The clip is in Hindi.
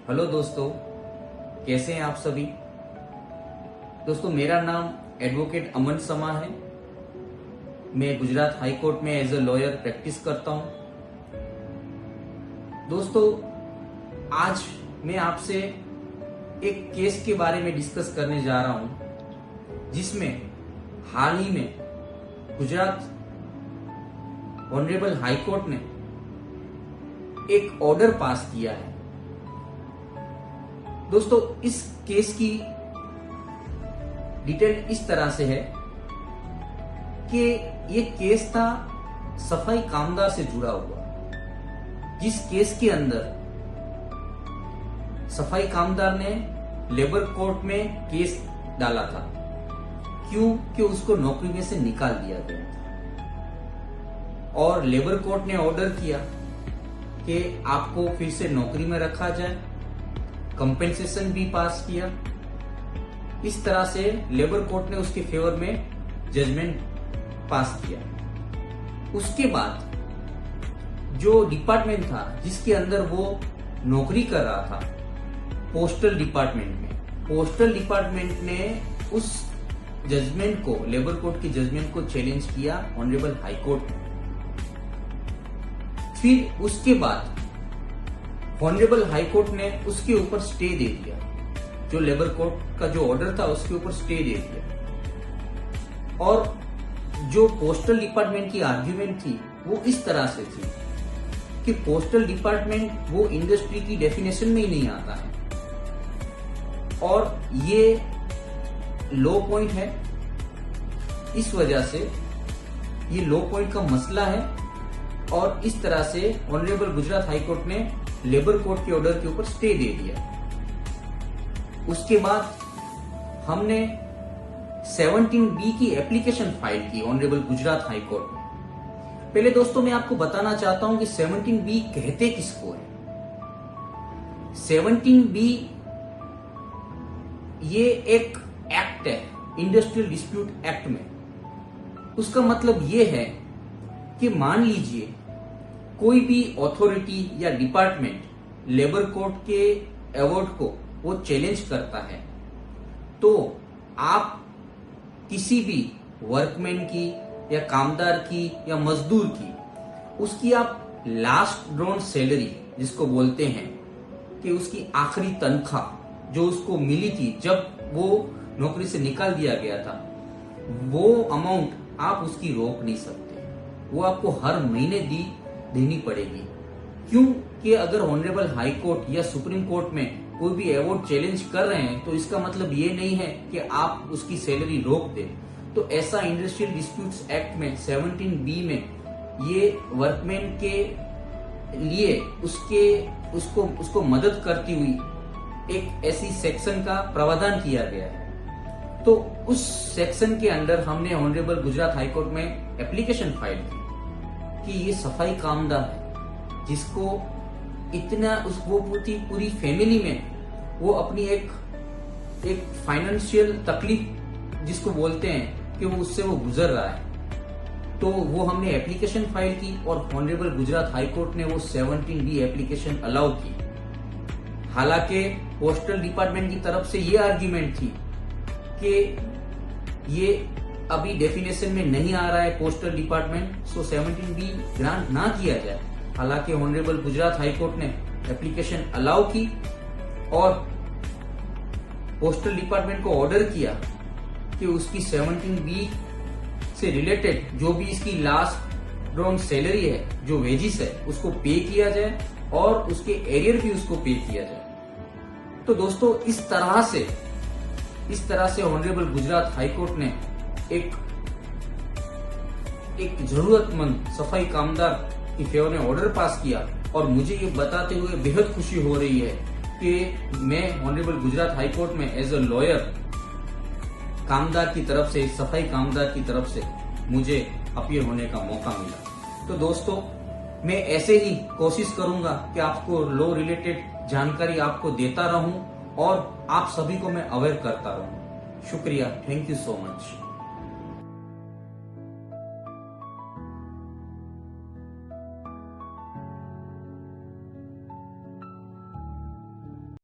हेलो दोस्तों, कैसे हैं आप सभी। दोस्तों, मेरा नाम एडवोकेट अमन समा है। मैं गुजरात हाई कोर्ट में एज अ लॉयर प्रैक्टिस करता हूं। दोस्तों, आज मैं आपसे एक केस के बारे में डिस्कस करने जा रहा हूं, जिसमें हाल ही में गुजरात ऑनरेबल हाई कोर्ट ने एक ऑर्डर पास किया है। दोस्तों, इस केस की डिटेल इस तरह से है कि ये केस था सफाई कामगार से जुड़ा हुआ, जिस केस के अंदर सफाई कामगार ने लेबर कोर्ट में केस डाला था क्योंकि उसको नौकरी में से निकाल दिया गया था और लेबर कोर्ट ने ऑर्डर किया कि आपको फिर से नौकरी में रखा जाए। कंपेंसेशन भी पास किया। इस तरह से लेबर कोर्ट ने उसके फेवर में जजमेंट पास किया। उसके बाद जो डिपार्टमेंट था जिसके अंदर वो नौकरी कर रहा था, पोस्टल डिपार्टमेंट में, पोस्टल डिपार्टमेंट ने उस जजमेंट को, लेबर कोर्ट की जजमेंट को चैलेंज किया ऑनरेबल हाई कोर्ट में। फिर उसके बाद ऑनरेबल हाई कोर्ट ने उसके ऊपर स्टे दे दिया। जो लेबर कोर्ट का जो ऑर्डर था उसके ऊपर स्टे दे दिया। और जो पोस्टल डिपार्टमेंट की आर्ग्यूमेंट थी वो इस तरह से थी कि पोस्टल डिपार्टमेंट वो इंडस्ट्री की डेफिनेशन में ही नहीं आता है और ये लो पॉइंट है। इस वजह से ये लो पॉइंट का मसला है और इस तरह से ऑनरेबल गुजरात हाई कोर्ट ने लेबर कोर्ट के ऑर्डर के ऊपर स्टे दे दिया। उसके बाद हमने 17B की एप्लीकेशन फाइल की ऑनरेबल गुजरात हाई कोर्ट में। पहले दोस्तों मैं आपको बताना चाहता हूं कि 17B कहते किसको है। 17B ये एक एक्ट है इंडस्ट्रियल डिस्प्यूट एक्ट में। उसका मतलब ये है कि मान लीजिए कोई भी अथॉरिटी या डिपार्टमेंट लेबर कोर्ट के अवार्ड को वो चैलेंज करता है, तो आप किसी भी वर्कमैन की या कामदार की या मजदूर की, उसकी आप लास्ट ड्रॉन सैलरी जिसको बोलते हैं कि उसकी आखिरी तनख्वाह जो उसको मिली थी जब वो नौकरी से निकाल दिया गया था, वो अमाउंट आप उसकी रोक नहीं सकते। वो आपको हर महीने देनी पड़ेगी। क्यों कि अगर ऑनरेबल हाई कोर्ट या सुप्रीम कोर्ट में कोई भी अवार्ड चैलेंज कर रहे हैं तो इसका मतलब ये नहीं है कि आप उसकी सैलरी रोक दें। तो ऐसा इंडस्ट्रियल डिस्प्यूट्स एक्ट में 17B में ये वर्कमैन के लिए उसको मदद करती हुई एक ऐसी सेक्शन का प्रावधान किया गया है। तो उस सेक्शन के अंदर हमने ऑनरेबल गुजरात हाई कोर्ट में एप्लीकेशन फाइल की कि ये सफाई कामदार है जिसको इतना वो पूरी फैमिली में वो अपनी एक फाइनेंशियल तकलीफ जिसको बोलते हैं कि वो उससे वो गुजर रहा है। तो वो हमने एप्लीकेशन फाइल की और ऑनरेबल गुजरात हाई कोर्ट ने वो 17B एप्लीकेशन अलाउ की। हालांकि पोस्टल डिपार्टमेंट की तरफ से ये आर्ग्यूमेंट थी कि ये अभी डेफिनेशन में नहीं आ रहा है पोस्टल डिपार्टमेंट, सो 17B ग्रांट ना किया जाए। हालांकि ऑनरेबल गुजरात हाई कोर्ट ने एप्लीकेशन अलाउ की और पोस्टल डिपार्टमेंट को ऑर्डर किया कि उसकी 17B से रिलेटेड जो भी इसकी लास्ट ड्रॉन सैलरी है, जो वेजिस है, उसको पे किया जाए और उसके एरियर भी उसको पे किया जाए। तो दोस्तों, इस तरह से ऑनरेबल गुजरात हाई कोर्ट ने एक जरूरतमंद सफाई कामदार की फेवर में ऑर्डर पास किया और मुझे ये बताते हुए बेहद खुशी हो रही है कि मैं ऑनरेबल गुजरात हाई कोर्ट में एज अ लॉयर कामदार की तरफ से, सफाई कामदार की तरफ से मुझे अपील होने का मौका मिला। तो दोस्तों, मैं ऐसे ही कोशिश करूंगा कि आपको लॉ रिलेटेड जानकारी आपको देता रहूं और आप सभी को मैं अवेयर करता रहूं। शुक्रिया, थैंक यू सो मच।